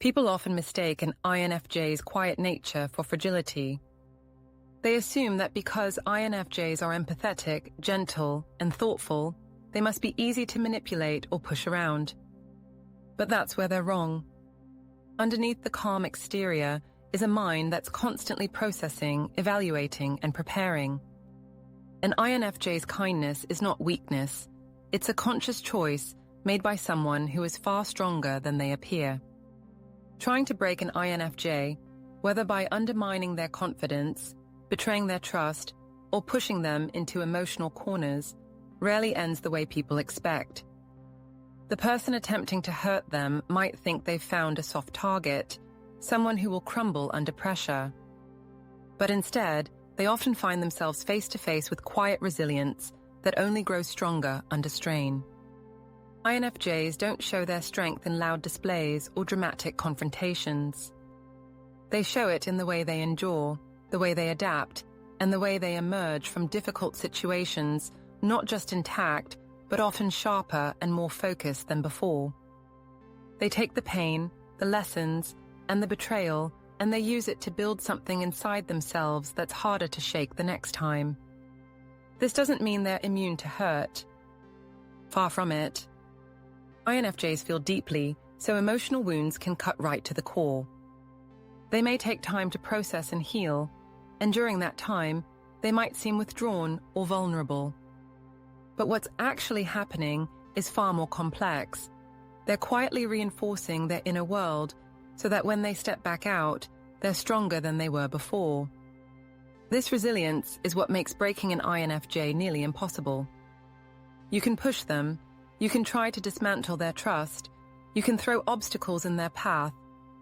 People often mistake an INFJ's quiet nature for fragility. They assume that because INFJs are empathetic, gentle, and thoughtful, they must be easy to manipulate or push around. But that's where they're wrong. Underneath the calm exterior is a mind that's constantly processing, evaluating, and preparing. An INFJ's kindness is not weakness. It's a conscious choice made by someone who is far stronger than they appear. Trying to break an INFJ, whether by undermining their confidence, betraying their trust, or pushing them into emotional corners, rarely ends the way people expect. The person attempting to hurt them might think they've found a soft target, someone who will crumble under pressure. But instead, they often find themselves face to face with quiet resilience that only grows stronger under strain. INFJs don't show their strength in loud displays or dramatic confrontations. They show it in the way they endure, the way they adapt, and the way they emerge from difficult situations, not just intact, but often sharper and more focused than before. They take the pain, the lessons, and the betrayal, and they use it to build something inside themselves that's harder to shake the next time. This doesn't mean they're immune to hurt. Far from it. INFJs feel deeply, so emotional wounds can cut right to the core. They may take time to process and heal, and during that time, they might seem withdrawn or vulnerable. But what's actually happening is far more complex. They're quietly reinforcing their inner world so that when they step back out, they're stronger than they were before. This resilience is what makes breaking an INFJ nearly impossible. You can push them, you can try to dismantle their trust, you can throw obstacles in their path,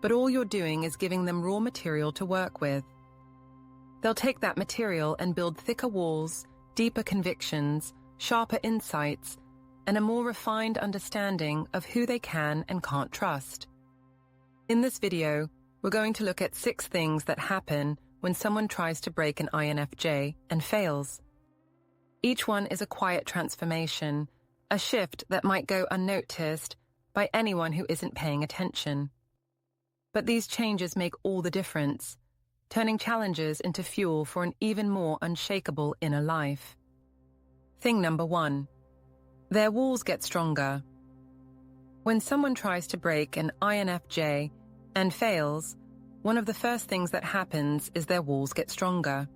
but all you're doing is giving them raw material to work with. They'll take that material and build thicker walls, deeper convictions, sharper insights, and a more refined understanding of who they can and can't trust. In this video, we're going to look at 6 things that happen when someone tries to break an INFJ and fails. Each one is a quiet transformation, a shift that might go unnoticed by anyone who isn't paying attention. But these changes make all the difference, turning challenges into fuel for an even more unshakable inner life. Thing number 1. Their walls get stronger. When someone tries to break an INFJ and fails, one of the first things that happens is their walls get stronger.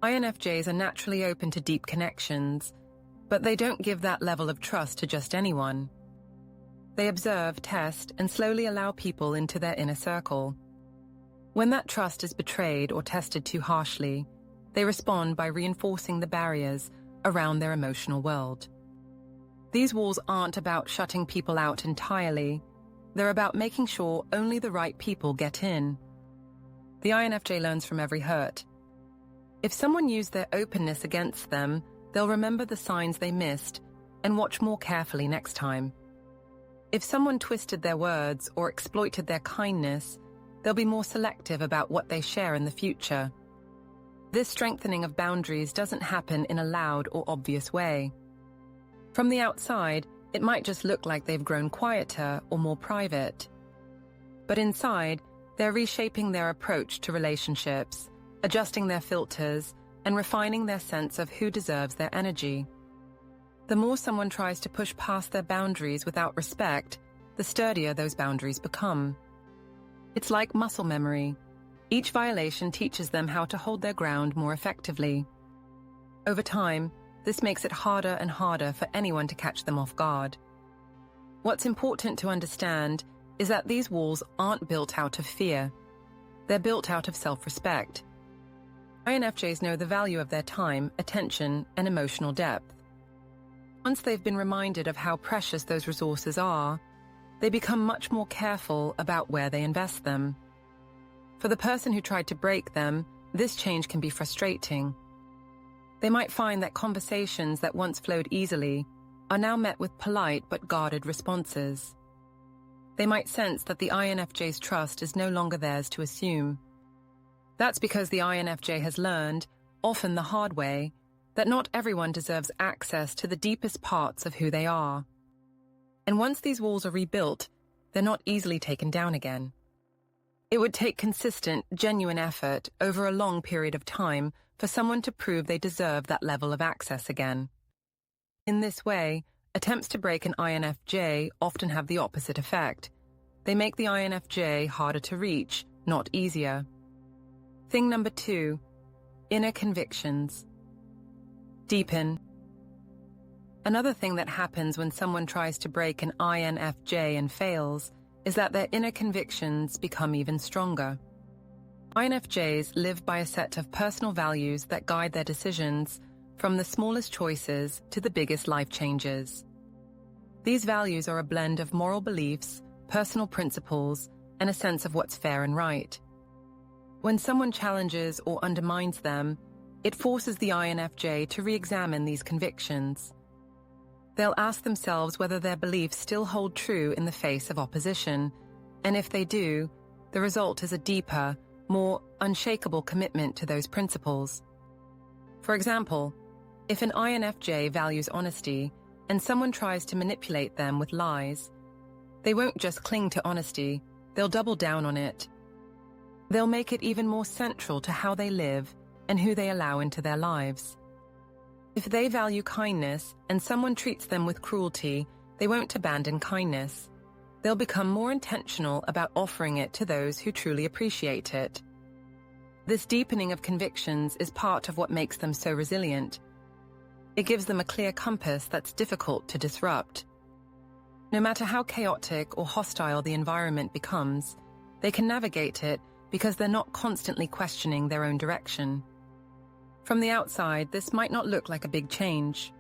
INFJs are naturally open to deep connections, but they don't give that level of trust to just anyone. They observe, test, and slowly allow people into their inner circle. When that trust is betrayed or tested too harshly, they respond by reinforcing the barriers around their emotional world. These walls aren't about shutting people out entirely. They're about making sure only the right people get in. The INFJ learns from every hurt. If someone used their openness against them, they'll remember the signs they missed and watch more carefully next time. If someone twisted their words or exploited their kindness, they'll be more selective about what they share in the future. This strengthening of boundaries doesn't happen in a loud or obvious way. From the outside, it might just look like they've grown quieter or more private. But inside, they're reshaping their approach to relationships, adjusting their filters, and refining their sense of who deserves their energy. The more someone tries to push past their boundaries without respect, the sturdier those boundaries become. It's like muscle memory. Each violation teaches them how to hold their ground more effectively. Over time, this makes it harder and harder for anyone to catch them off guard. What's important to understand is that these walls aren't built out of fear. They're built out of self-respect. INFJs know the value of their time, attention, and emotional depth. Once they've been reminded of how precious those resources are, they become much more careful about where they invest them. For the person who tried to break them, this change can be frustrating. They might find that conversations that once flowed easily are now met with polite but guarded responses. They might sense that the INFJ's trust is no longer theirs to assume. That's because the INFJ has learned, often the hard way, that not everyone deserves access to the deepest parts of who they are. And once these walls are rebuilt, they're not easily taken down again. It would take consistent, genuine effort over a long period of time for someone to prove they deserve that level of access again. In this way, attempts to break an INFJ often have the opposite effect. They make the INFJ harder to reach, not easier. Thing number 2, inner convictions. Deepen. Another thing that happens when someone tries to break an INFJ and fails is that their inner convictions become even stronger. INFJs live by a set of personal values that guide their decisions, from the smallest choices to the biggest life changes. These values are a blend of moral beliefs, personal principles, and a sense of what's fair and right. When someone challenges or undermines them, it forces the INFJ to re-examine these convictions. They'll ask themselves whether their beliefs still hold true in the face of opposition, and if they do, the result is a deeper, more unshakable commitment to those principles. For example, if an INFJ values honesty and someone tries to manipulate them with lies, they won't just cling to honesty, they'll double down on it. They'll make it even more central to how they live and who they allow into their lives. If they value kindness and someone treats them with cruelty, they won't abandon kindness. They'll become more intentional about offering it to those who truly appreciate it. This deepening of convictions is part of what makes them so resilient. It gives them a clear compass that's difficult to disrupt. No matter how chaotic or hostile the environment becomes, they can navigate it because they're not constantly questioning their own direction. From the outside, this might not look like a big change.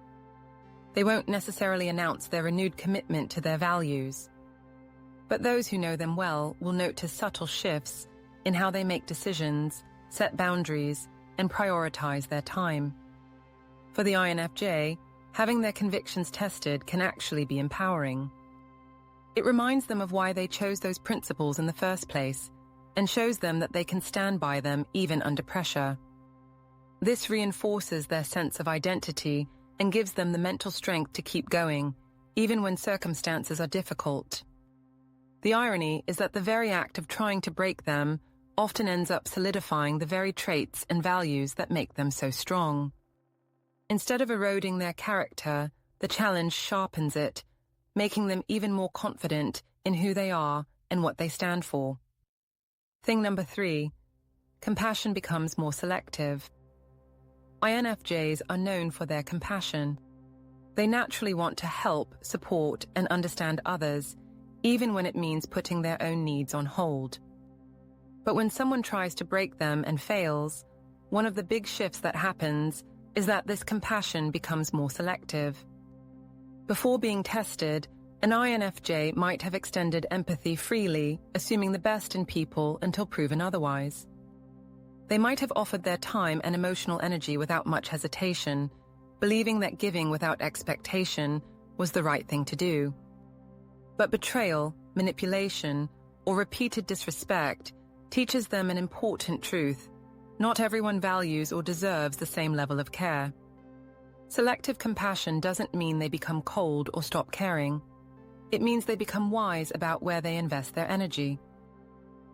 They won't necessarily announce their renewed commitment to their values. But those who know them well will notice subtle shifts in how they make decisions, set boundaries, and prioritize their time. For the INFJ, having their convictions tested can actually be empowering. It reminds them of why they chose those principles in the first place and shows them that they can stand by them even under pressure. This reinforces their sense of identity and gives them the mental strength to keep going, even when circumstances are difficult. The irony is that the very act of trying to break them often ends up solidifying the very traits and values that make them so strong. Instead of eroding their character, the challenge sharpens it, making them even more confident in who they are and what they stand for. Thing number 3, compassion becomes more selective. INFJs are known for their compassion. They naturally want to help, support, and understand others, even when it means putting their own needs on hold. But when someone tries to break them and fails, one of the big shifts that happens is that this compassion becomes more selective. Before being tested, an INFJ might have extended empathy freely, assuming the best in people until proven otherwise. They might have offered their time and emotional energy without much hesitation, believing that giving without expectation was the right thing to do. But betrayal, manipulation, or repeated disrespect teaches them an important truth. Not everyone values or deserves the same level of care. Selective compassion doesn't mean they become cold or stop caring. It means they become wise about where they invest their energy.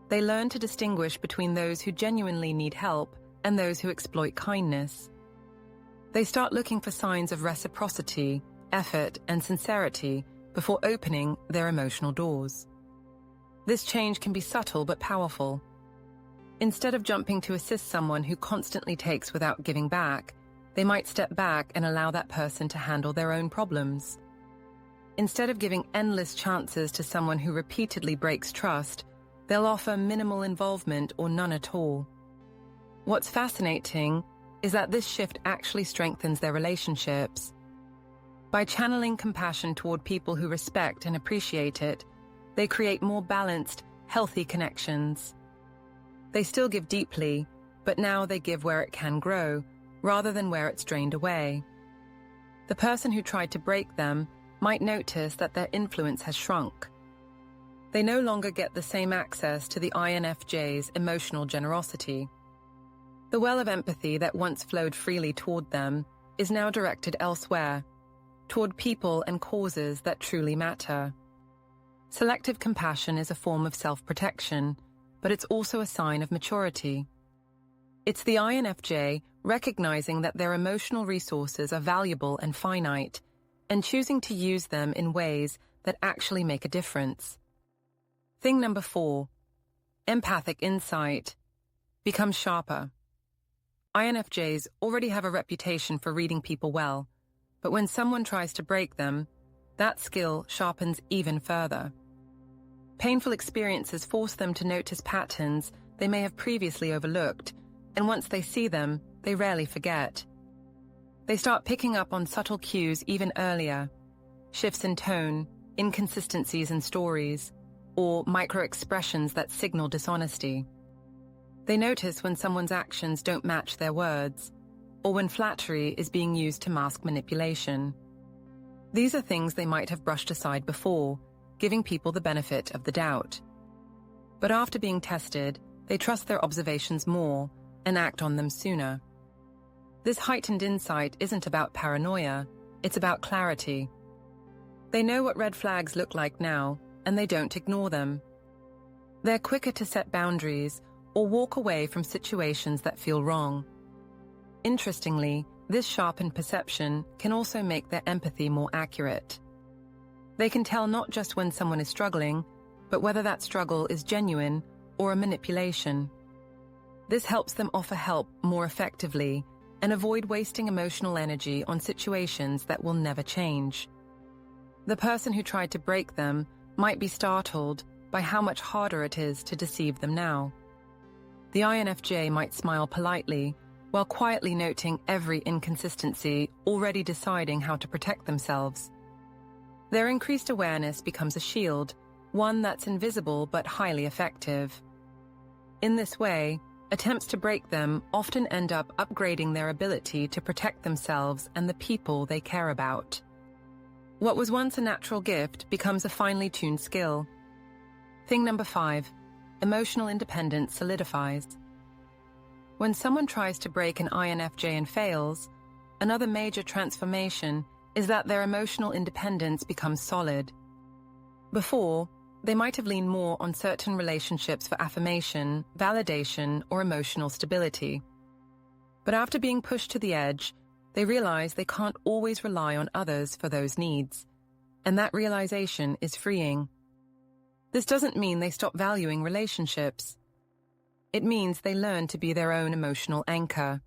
They learn to distinguish between those who genuinely need help and those who exploit kindness. They start looking for signs of reciprocity, effort, and sincerity before opening their emotional doors. This change can be subtle but powerful. Instead of jumping to assist someone who constantly takes without giving back, they might step back and allow that person to handle their own problems. Instead of giving endless chances to someone who repeatedly breaks trust, they'll offer minimal involvement or none at all. What's fascinating is that this shift actually strengthens their relationships. By channeling compassion toward people who respect and appreciate it, they create more balanced, healthy connections. They still give deeply, but now they give where it can grow, rather than where it's drained away. The person who tried to break them might notice that their influence has shrunk. They no longer get the same access to the INFJ's emotional generosity. The well of empathy that once flowed freely toward them is now directed elsewhere, toward people and causes that truly matter. Selective compassion is a form of self-protection, but it's also a sign of maturity. It's the INFJ recognizing that their emotional resources are valuable and finite, and choosing to use them in ways that actually make a difference. Thing number 4, empathic insight. Become sharper. INFJs already have a reputation for reading people well, but when someone tries to break them, that skill sharpens even further. Painful experiences force them to notice patterns they may have previously overlooked, and once they see them, they rarely forget. They start picking up on subtle cues even earlier, shifts in tone, inconsistencies in stories, or micro-expressions that signal dishonesty. They notice when someone's actions don't match their words, or when flattery is being used to mask manipulation. These are things they might have brushed aside before, giving people the benefit of the doubt. But after being tested, they trust their observations more and act on them sooner. This heightened insight isn't about paranoia, it's about clarity. They know what red flags look like now, and they don't ignore them. They're quicker to set boundaries or walk away from situations that feel wrong. Interestingly, this sharpened perception can also make their empathy more accurate. They can tell not just when someone is struggling, but whether that struggle is genuine or a manipulation. This helps them offer help more effectively and avoid wasting emotional energy on situations that will never change. The person who tried to break them might be startled by how much harder it is to deceive them now. The INFJ might smile politely while quietly noting every inconsistency, already deciding how to protect themselves. Their increased awareness becomes a shield, one that's invisible but highly effective. In this way, attempts to break them often end up upgrading their ability to protect themselves and the people they care about. What was once a natural gift becomes a finely tuned skill. Thing number 5, emotional independence solidifies. When someone tries to break an INFJ and fails, another major transformation is that their emotional independence becomes solid. Before, they might have leaned more on certain relationships for affirmation, validation, or emotional stability. But after being pushed to the edge, they realize they can't always rely on others for those needs, and that realization is freeing. This doesn't mean they stop valuing relationships. It means they learn to be their own emotional anchor.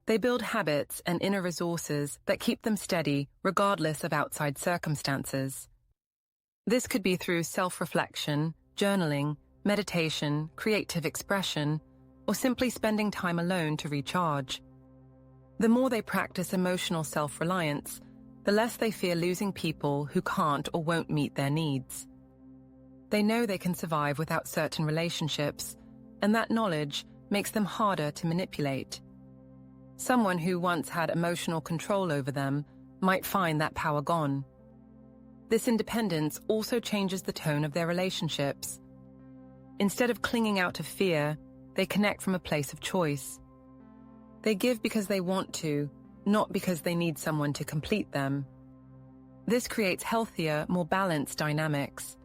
They build habits and inner resources that keep them steady regardless of outside circumstances. This could be through self-reflection, journaling, meditation, creative expression, or simply spending time alone to recharge. The more they practice emotional self-reliance, the less they fear losing people who can't or won't meet their needs. They know they can survive without certain relationships, and that knowledge makes them harder to manipulate. Someone who once had emotional control over them might find that power gone. This independence also changes the tone of their relationships. Instead of clinging out of fear, they connect from a place of choice. They give because they want to, not because they need someone to complete them. This creates healthier, more balanced dynamics.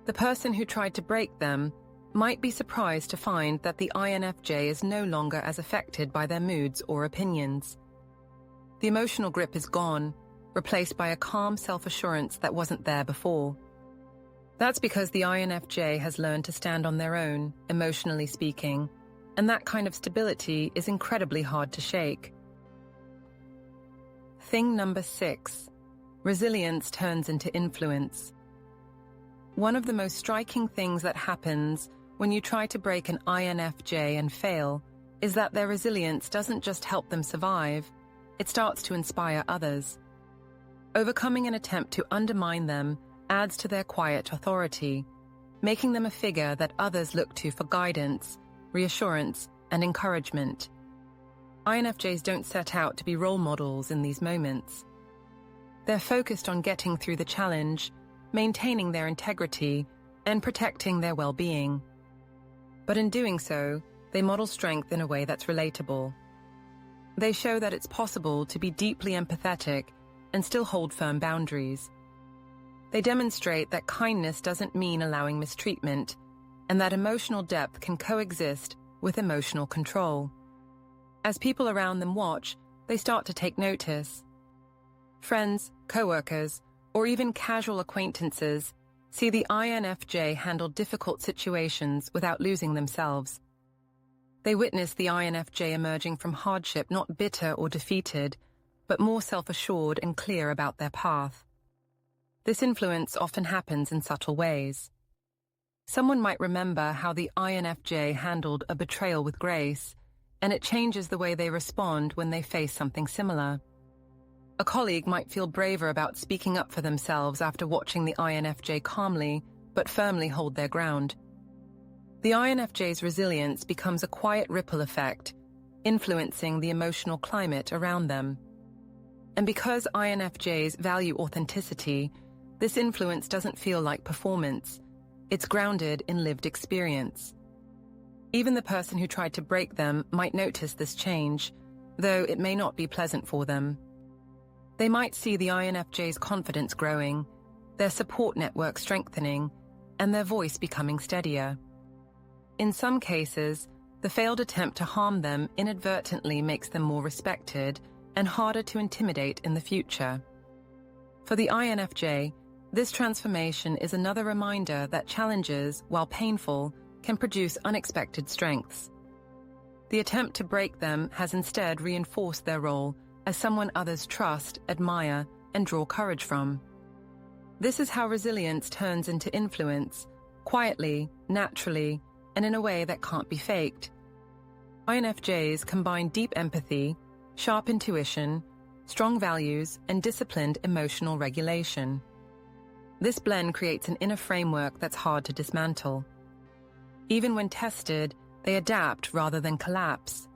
The person who tried to break them might be surprised to find that the INFJ is no longer as affected by their moods or opinions. The emotional grip is gone, replaced by a calm self-assurance that wasn't there before. That's because the INFJ has learned to stand on their own, emotionally speaking, and that kind of stability is incredibly hard to shake. Thing number 6, resilience turns into influence. One of the most striking things that happens when you try to break an INFJ and fail is that their resilience doesn't just help them survive, it starts to inspire others. Overcoming an attempt to undermine them adds to their quiet authority, making them a figure that others look to for guidance, reassurance, and encouragement. INFJs don't set out to be role models in these moments. They're focused on getting through the challenge, maintaining their integrity, and protecting their well-being. But in doing so, they model strength in a way that's relatable. They show that it's possible to be deeply empathetic and still hold firm boundaries. They demonstrate that kindness doesn't mean allowing mistreatment, and that emotional depth can coexist with emotional control. As people around them watch, they start to take notice. Friends, co-workers, or even casual acquaintances see the INFJ handle difficult situations without losing themselves. They witness the INFJ emerging from hardship not bitter or defeated, but more self-assured and clear about their path. This influence often happens in subtle ways. Someone might remember how the INFJ handled a betrayal with grace, and it changes the way they respond when they face something similar. A colleague might feel braver about speaking up for themselves after watching the INFJ calmly but firmly hold their ground. The INFJ's resilience becomes a quiet ripple effect, influencing the emotional climate around them. And because INFJs value authenticity, this influence doesn't feel like performance. It's grounded in lived experience. Even the person who tried to break them might notice this change, though it may not be pleasant for them. They might see the INFJ's confidence growing, their support network strengthening, and their voice becoming steadier. In some cases, the failed attempt to harm them inadvertently makes them more respected and harder to intimidate in the future. For the INFJ, this transformation is another reminder that challenges, while painful, can produce unexpected strengths. The attempt to break them has instead reinforced their role as someone others trust, admire, and draw courage from. This is how resilience turns into influence, quietly, naturally, and in a way that can't be faked. INFJs combine deep empathy, sharp intuition, strong values, and disciplined emotional regulation. This blend creates an inner framework that's hard to dismantle. Even when tested, they adapt rather than collapse,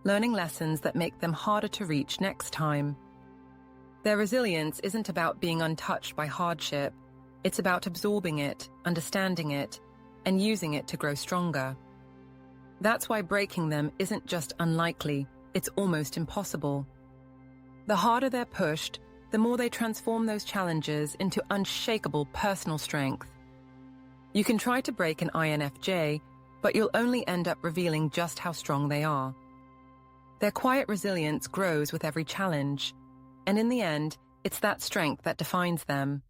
learning lessons that make them harder to reach next time. Their resilience isn't about being untouched by hardship. It's about absorbing it, understanding it, and using it to grow stronger. That's why breaking them isn't just unlikely, it's almost impossible. The harder they're pushed, the more they transform those challenges into unshakable personal strength. You can try to break an INFJ, but you'll only end up revealing just how strong they are. Their quiet resilience grows with every challenge, and in the end, it's that strength that defines them.